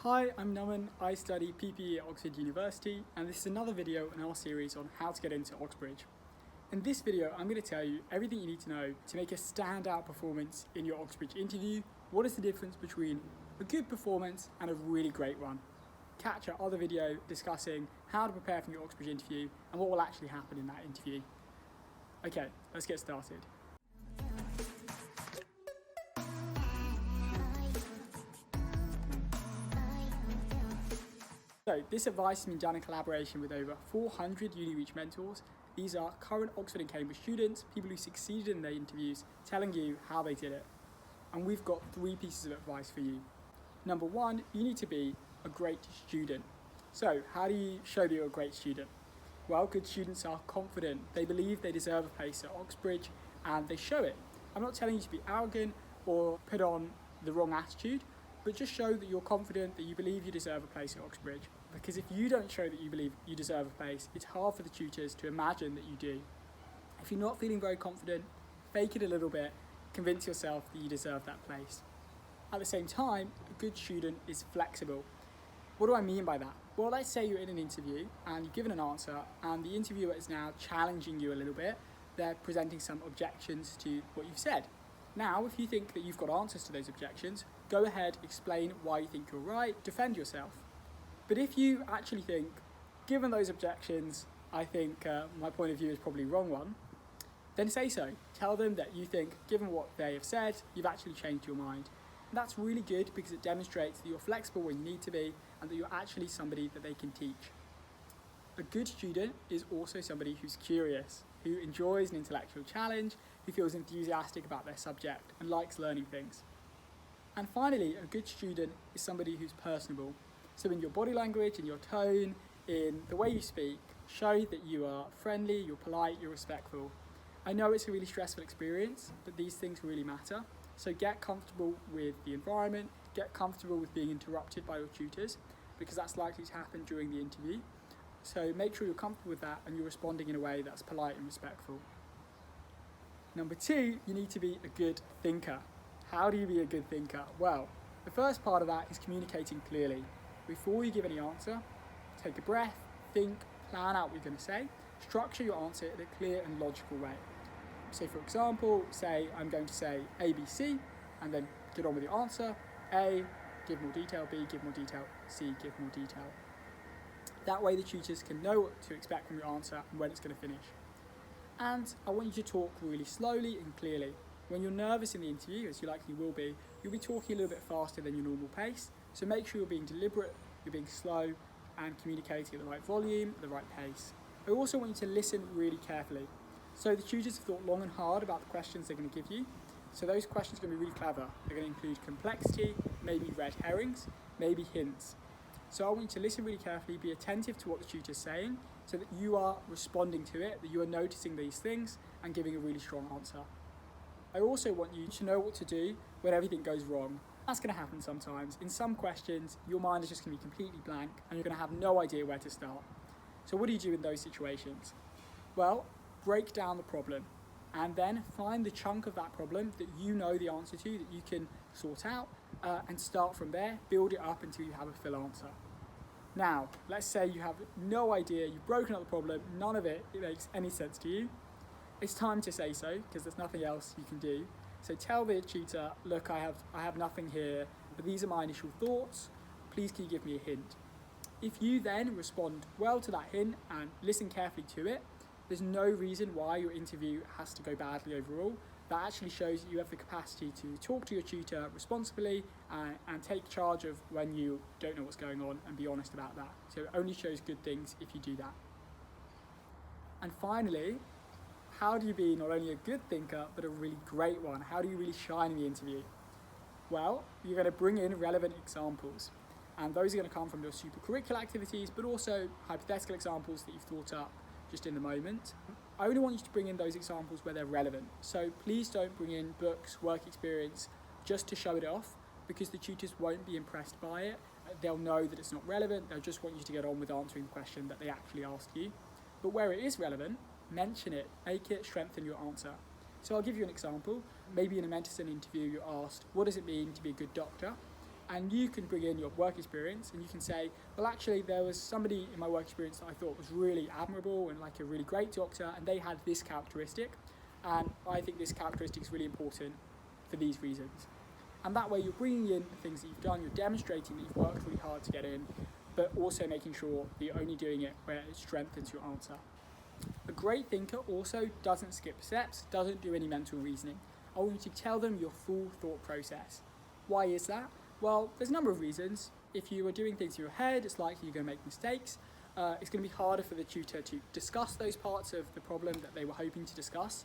Hi, I'm Naman. I study PPE at Oxford University, and this is another video in our series on how to get into Oxbridge. In this video, I'm going to tell you everything you need to know to make a standout performance in your Oxbridge interview. What is the difference between a good performance and a really great one? Catch our other video discussing how to prepare for your Oxbridge interview and what will actually happen in that interview. Okay, let's get started. So this advice has been done in collaboration with over 400 UniReach mentors. These are current Oxford and Cambridge students, people who succeeded in their interviews, telling you how they did it. And we've got 3 pieces of advice for you. Number 1, you need to be a great student. So how do you show that you're a great student? Well, good students are confident. They believe they deserve a place at Oxbridge and they show it. I'm not telling you to be arrogant or put on the wrong attitude, but just show that you're confident, that you believe you deserve a place at Oxbridge. Because if you don't show that you believe you deserve a place, it's hard for the tutors to imagine that you do. If you're not feeling very confident, fake it a little bit, convince yourself that you deserve that place. At the same time, a good student is flexible. What do I mean by that? Well, let's say you're in an interview and you've given an answer and the interviewer is now challenging you a little bit. They're presenting some objections to what you've said. Now, if you think that you've got answers to those objections, go ahead, explain why you think you're right, defend yourself. But if you actually think, given those objections, I think my point of view is probably the wrong one, then say so. Tell them that you think, given what they have said, you've actually changed your mind. And that's really good because it demonstrates that you're flexible when you need to be and that you're actually somebody that they can teach. A good student is also somebody who's curious, who enjoys an intellectual challenge, who feels enthusiastic about their subject and likes learning things. And finally, a good student is somebody who's personable. So in your body language, in your tone, in the way you speak, show that you are friendly, you're polite, you're respectful. I know it's a really stressful experience, but these things really matter. So get comfortable with the environment, get comfortable with being interrupted by your tutors, because that's likely to happen during the interview. So make sure you're comfortable with that and you're responding in a way that's polite and respectful. Number 2, you need to be a good thinker. How do you be a good thinker? Well, the first part of that is communicating clearly. Before you give any answer, take a breath, think, plan out what you're going to say, structure your answer in a clear and logical way. So for example, say I'm going to say A, B, C, and then get on with your answer. A, give more detail, B, give more detail, C, give more detail. That way the tutors can know what to expect from your answer and when it's going to finish. And I want you to talk really slowly and clearly. When you're nervous in the interview, as you likely will be, you'll be talking a little bit faster than your normal pace. So make sure you're being deliberate, you're being slow, and communicating at the right volume, at the right pace. I also want you to listen really carefully. So the tutors have thought long and hard about the questions they're going to give you. So those questions are going to be really clever. They're going to include complexity, maybe red herrings, maybe hints. So I want you to listen really carefully, be attentive to what the tutor's saying, so that you are responding to it, that you are noticing these things and giving a really strong answer. I also want you to know what to do when everything goes wrong. That's going to happen sometimes. In some questions, your mind is just going to be completely blank and you're going to have no idea where to start. So what do you do in those situations? Well, break down the problem and then find the chunk of that problem that you know the answer to, that you can sort out, and start from there, build it up until you have a full answer. Now, let's say you have no idea, you've broken up the problem, none of it makes any sense to you. It's time to say so, because there's nothing else you can do. So tell the tutor, look, I have nothing here, but these are my initial thoughts. Please can you give me a hint? If you then respond well to that hint and listen carefully to it, there's no reason why your interview has to go badly overall. That actually shows that you have the capacity to talk to your tutor responsibly and take charge of when you don't know what's going on and be honest about that. So it only shows good things if you do that. And finally, how do you be not only a good thinker, but a really great one? How do you really shine in the interview? Well, you're going to bring in relevant examples. And those are going to come from your supercurricular activities, but also hypothetical examples that you've thought up just in the moment. I only want you to bring in those examples where they're relevant. So please don't bring in books, work experience, just to show it off, because the tutors won't be impressed by it. They'll know that it's not relevant. They'll just want you to get on with answering the question that they actually asked you. But where it is relevant, mention it, make it strengthen your answer. So I'll give you an example. Maybe in a medicine interview, you're asked, what does it mean to be a good doctor? And you can bring in your work experience and you can say, well, actually, there was somebody in my work experience that I thought was really admirable and like a really great doctor, and they had this characteristic. And I think this characteristic is really important for these reasons. And that way you're bringing in the things that you've done, you're demonstrating that you've worked really hard to get in, but also making sure that you're only doing it where it strengthens your answer. A great thinker also doesn't skip steps, doesn't do any mental reasoning. I want you to tell them your full thought process. Why is that? Well, there's a number of reasons. If you are doing things in your head, it's likely you're going to make mistakes. It's going to be harder for the tutor to discuss those parts of the problem that they were hoping to discuss.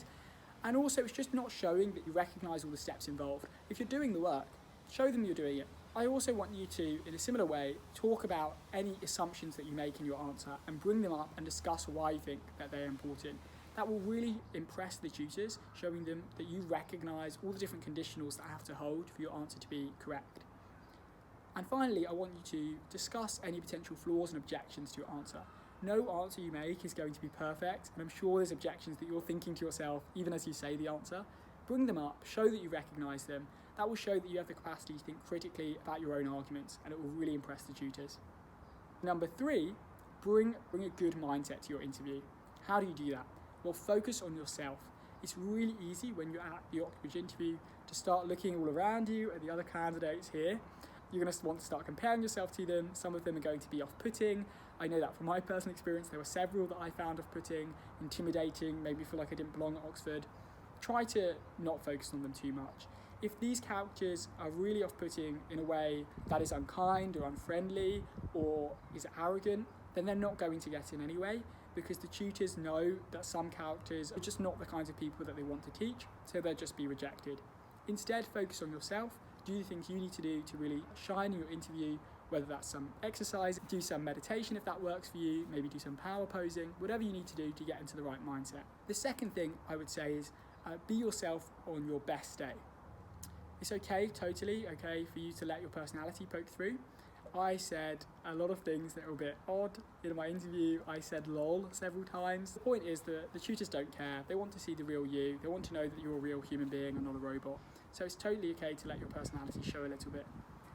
And also, it's just not showing that you recognise all the steps involved. If you're doing the work, show them you're doing it. I also want you to, in a similar way, talk about any assumptions that you make in your answer and bring them up and discuss why you think that they're important. That will really impress the tutors, showing them that you recognise all the different conditionals that have to hold for your answer to be correct. And finally, I want you to discuss any potential flaws and objections to your answer. No answer you make is going to be perfect, and I'm sure there's objections that you're thinking to yourself even as you say the answer. Bring them up, show that you recognise them. That will show that you have the capacity to think critically about your own arguments, and it will really impress the tutors. Number 3, bring a good mindset to your interview. How do you do that? Well, focus on yourself. It's really easy when you're at the Oxbridge interview to start looking all around you at the other candidates here. You're going to want to start comparing yourself to them. Some of them are going to be off-putting. I know that from my personal experience, there were several that I found off-putting, intimidating, made me feel like I didn't belong at Oxford. Try to not focus on them too much. If these characters are really off-putting in a way that is unkind or unfriendly or is arrogant, then they're not going to get in anyway, because the tutors know that some characters are just not the kinds of people that they want to teach, so they'll just be rejected. Instead, focus on yourself, do the things you need to do to really shine in your interview, whether that's some exercise, do some meditation if that works for you, maybe do some power posing, whatever you need to do to get into the right mindset. The second thing I would say is be yourself on your best day. It's okay, totally okay, for you to let your personality poke through. I said a lot of things that were a bit odd in my interview. I said lol several times. The point is that the tutors don't care. They want to see the real you. They want to know that you're a real human being and not a robot. So it's totally okay to let your personality show a little bit.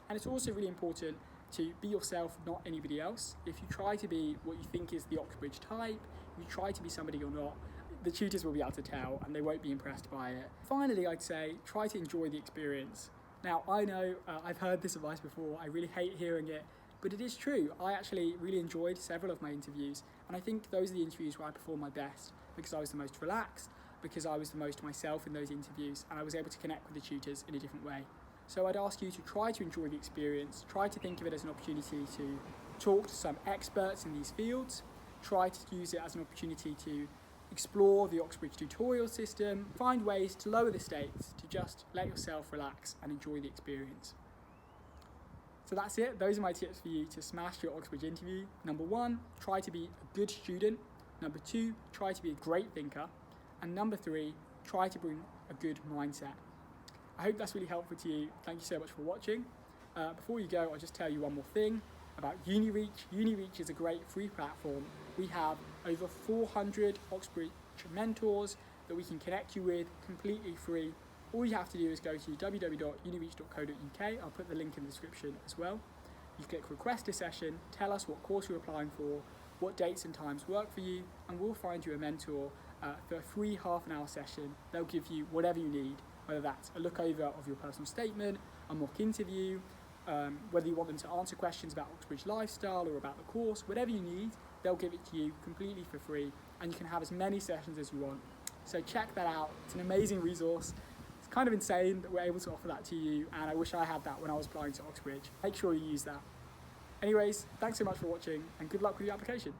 And it's also really important to be yourself, not anybody else. If you try to be what you think is the Oxbridge type, if you try to be somebody you're not, the tutors will be able to tell and they won't be impressed by it. Finally, I'd say try to enjoy the experience. Now, I know I've heard this advice before, I really hate hearing it, but it is true. I actually really enjoyed several of my interviews, and I think those are the interviews where I perform my best, because I was the most relaxed, because I was the most myself in those interviews, and I was able to connect with the tutors in a different way. So I'd ask you to try to enjoy the experience, try to think of it as an opportunity to talk to some experts in these fields, try to use it as an opportunity to explore the Oxbridge tutorial system, find ways to lower the stakes, to just let yourself relax and enjoy the experience. So that's it. Those are my tips for you to smash your Oxbridge interview. Number 1, try to be a good student. Number 2, try to be a great thinker. And number 3, try to bring a good mindset. I hope that's really helpful to you. Thank you so much for watching. Before you go, I'll just tell you one more thing about UniReach. UniReach is a great free platform. We have over 400 Oxbridge mentors that we can connect you with completely free. All you have to do is go to www.unireach.co.uk. I'll put the link in the description as well. You click request a session, tell us what course you're applying for, what dates and times work for you, and we'll find you a mentor for a free half-an-hour session. They'll give you whatever you need, whether that's a look over of your personal statement, a mock interview, whether you want them to answer questions about Oxbridge lifestyle or about the course, whatever you need, they'll give it to you completely for free, and you can have as many sessions as you want. So check that out. It's an amazing resource. It's kind of insane that we're able to offer that to you, and I wish I had that when I was applying to Oxbridge. Make sure you use that. Anyways, thanks so much for watching, and good luck with your application.